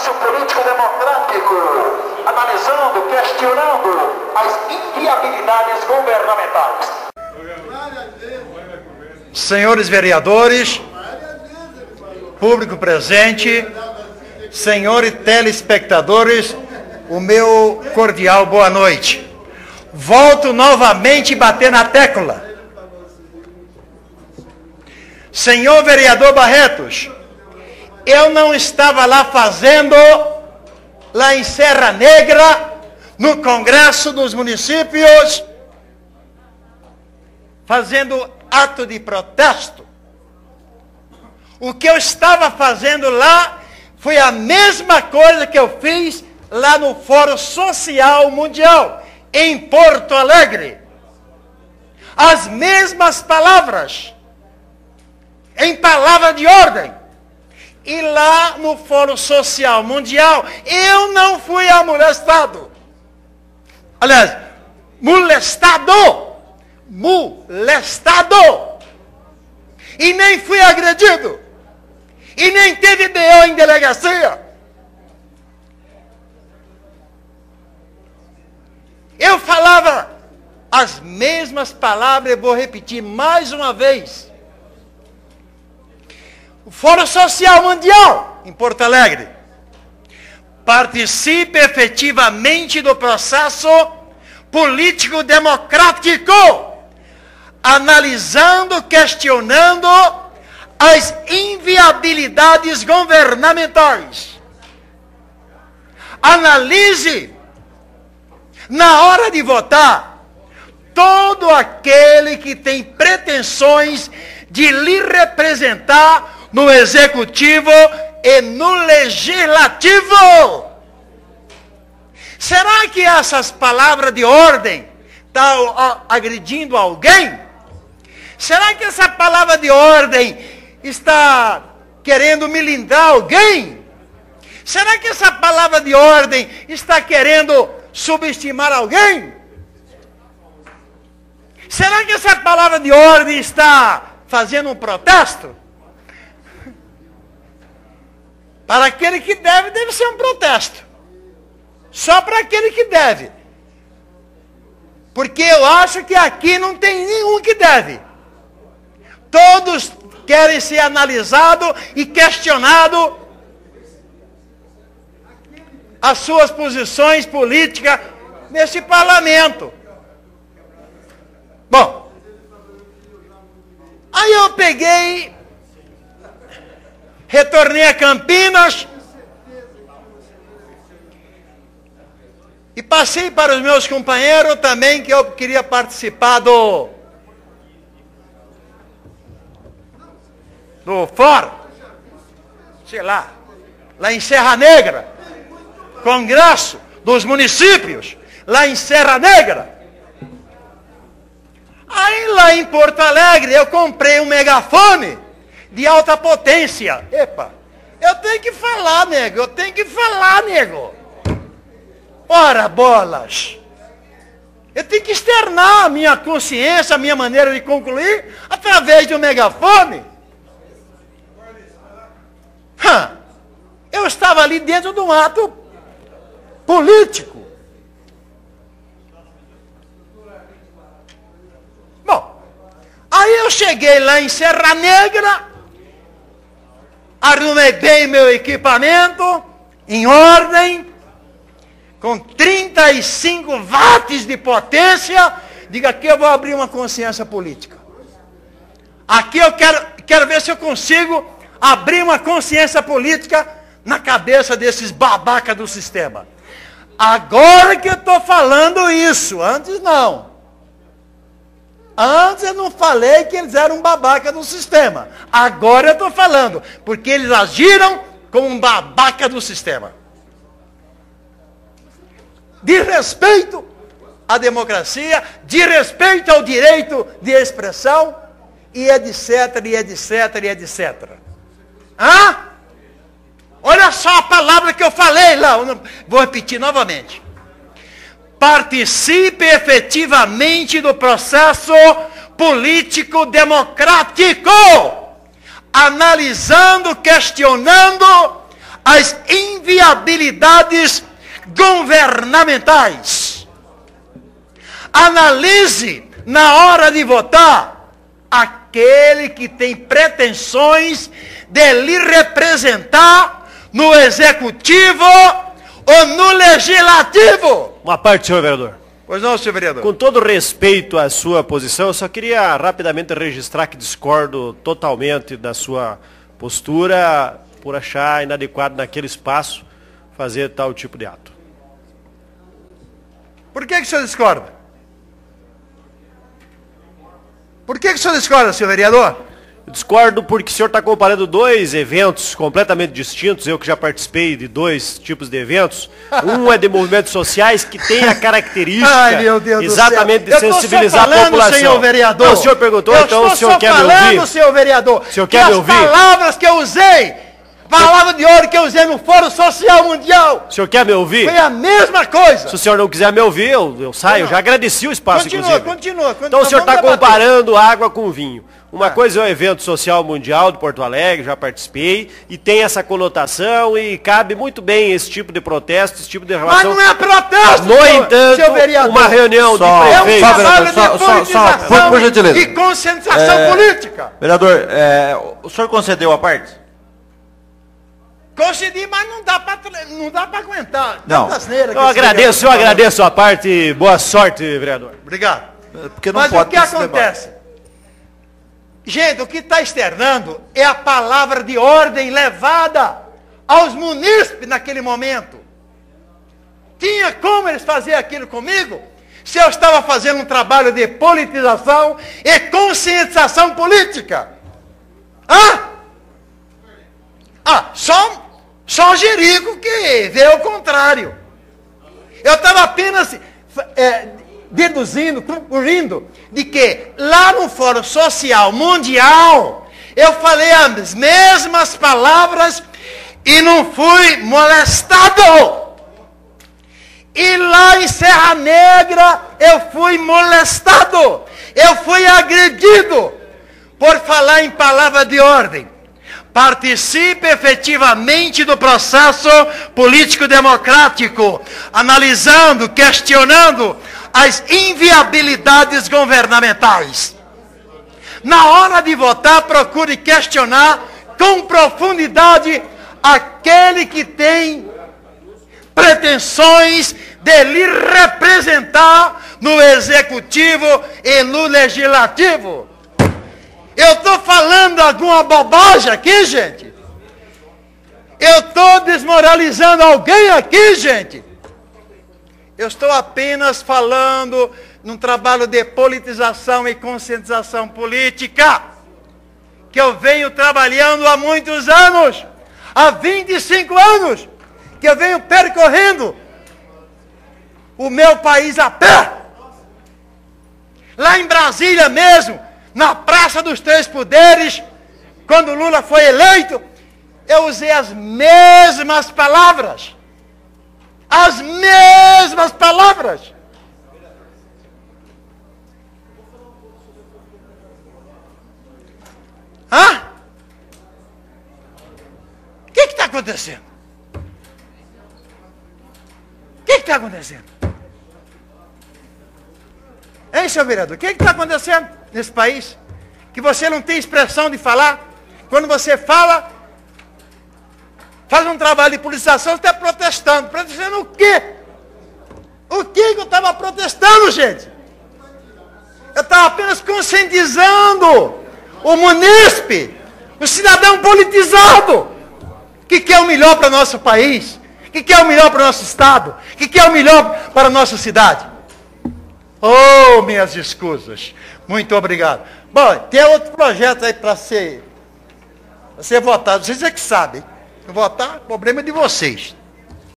processo político democrático, analisando, questionando as inviabilidades governamentais. Senhores vereadores, público presente, senhores telespectadores, o meu cordial boa noite. Volto novamente a bater na tecla. Senhor vereador Barretos, eu não estava lá fazendo, lá em Serra Negra, no Congresso dos Municípios, fazendo ato de protesto. O que eu estava fazendo lá foi a mesma coisa que eu fiz lá no Fórum Social Mundial, em Porto Alegre. As mesmas palavras, em palavra de ordem. E lá no Fórum Social Mundial, eu não fui amolestado. Aliás, molestado. E nem fui agredido. E nem teve BO em delegacia. Eu falava as mesmas palavras, eu vou repetir mais uma vez. O Fórum Social Mundial, em Porto Alegre, participe efetivamente do processo político democrático, analisando, questionando as inviabilidades governamentais. Analise, na hora de votar, todo aquele que tem pretensões de lhe representar no Executivo e no Legislativo. Será que essas palavras de ordem estão agredindo alguém? Será que essa palavra de ordem está querendo melindrar alguém? Será que essa palavra de ordem está querendo subestimar alguém? Será que essa palavra de ordem está fazendo um protesto? Para aquele que deve, deve ser um protesto. Só para aquele que deve. Porque eu acho que aqui não tem nenhum que deve. Todos querem ser analisados e questionados as suas posições políticas nesse parlamento. Bom, aí eu peguei, retornei a Campinas e passei para os meus companheiros também que eu queria participar do fórum, sei lá em Serra Negra, Congresso dos Municípios, lá em Serra Negra. Aí lá em Porto Alegre eu comprei um megafone de alta potência. Epa, eu tenho que falar, nego. Ora, bolas. Eu tenho que externar a minha consciência, a minha maneira de concluir, através de um megafone. Eu estava ali dentro de um ato político. Bom, aí eu cheguei lá em Serra Negra, arrumei bem meu equipamento, em ordem, com 35 watts de potência. Diga, aqui eu vou abrir uma consciência política. Aqui eu quero ver se eu consigo abrir uma consciência política na cabeça desses babacas do sistema. Agora que eu estou falando isso, antes não. Antes eu não falei que eles eram babaca do sistema. Agora eu estou falando, porque eles agiram como um babaca do sistema. De respeito à democracia, de respeito ao direito de expressão, e etc, e etc, e etc. Olha só a palavra que eu falei lá, vou repetir novamente. Participe efetivamente do processo político democrático, analisando, questionando as inviabilidades governamentais. Analise, na hora de votar, aquele que tem pretensões de lhe representar no executivo ou no legislativo. Uma parte, senhor vereador. Pois não, senhor vereador. Com todo respeito à sua posição, eu só queria rapidamente registrar que discordo totalmente da sua postura por achar inadequado naquele espaço fazer tal tipo de ato. Por que o senhor discorda? Por que o senhor discorda, senhor vereador? Eu discordo porque o senhor está comparando dois eventos completamente distintos, eu que já participei de dois tipos de eventos. Um é de movimentos sociais que tem a característica Ai, meu Deus exatamente do céu. de sensibilizar falando, a população. Senhor vereador. Não, o senhor perguntou, então o senhor quer me ouvir? Senhor vereador, o senhor quer me ouvir? As palavras que eu usei, palavra de ouro que eu usei no Fórum Social Mundial, o senhor quer me ouvir? foi a mesma coisa. Se o senhor não quiser me ouvir, eu saio. Eu já agradeci o espaço, inclusive. Continua. Então o senhor está comparando água com vinho. Uma coisa é o evento social mundial de Porto Alegre, já participei, e tem essa conotação e cabe muito bem esse tipo de protesto, esse tipo de relação. Mas não é protesto, No entanto, seu vereador. uma reunião de prefeitos... É um trabalho de politização por gentileza. e conscientização política. Vereador, o senhor concedeu a parte? Concedi, mas não dá para aguentar. Não. Eu agradeço a parte. Boa sorte, vereador. Obrigado. Porque não Mas pode o que acontece? Gente, o que está externando é a palavra de ordem levada aos munícipes naquele momento. Tinha como eles fazer aquilo comigo? Se eu estava fazendo um trabalho de politização e conscientização política. Só Jerico que vê o contrário. Eu estava apenas deduzindo, concluindo, de que lá no Fórum Social Mundial, eu falei as mesmas palavras e não fui molestado. E lá em Serra Negra, eu fui molestado. Eu fui agredido por falar em palavra de ordem. Participe efetivamente do processo político-democrático, analisando, questionando as inviabilidades governamentais. Na hora de votar, procure questionar com profundidade aquele que tem pretensões de lhe representar no executivo e no legislativo. Eu estou falando alguma bobagem aqui, gente? Eu estou desmoralizando alguém aqui, gente? Eu estou apenas falando num trabalho de politização e conscientização política, que eu venho trabalhando há muitos anos, há 25 anos, que eu venho percorrendo o meu país a pé. Lá em Brasília mesmo, na Praça dos Três Poderes, quando Lula foi eleito, eu usei as mesmas palavras. As mesmas palavras. O que está acontecendo? O que está acontecendo? Hein, seu vereador? O que está acontecendo nesse país? Que você não tem expressão de falar? Quando você fala, faz um trabalho de politização, você está protestando. Protestando o quê? O que eu estava protestando, gente? Eu estava apenas conscientizando o munícipe, o cidadão politizado, que quer o melhor para o nosso país, que quer o melhor para o nosso estado, que quer o melhor para a nossa cidade. Oh, minhas escusas. Muito obrigado. Bom, tem outro projeto aí para ser votado. Vocês é que sabem. Votar, problema é de vocês.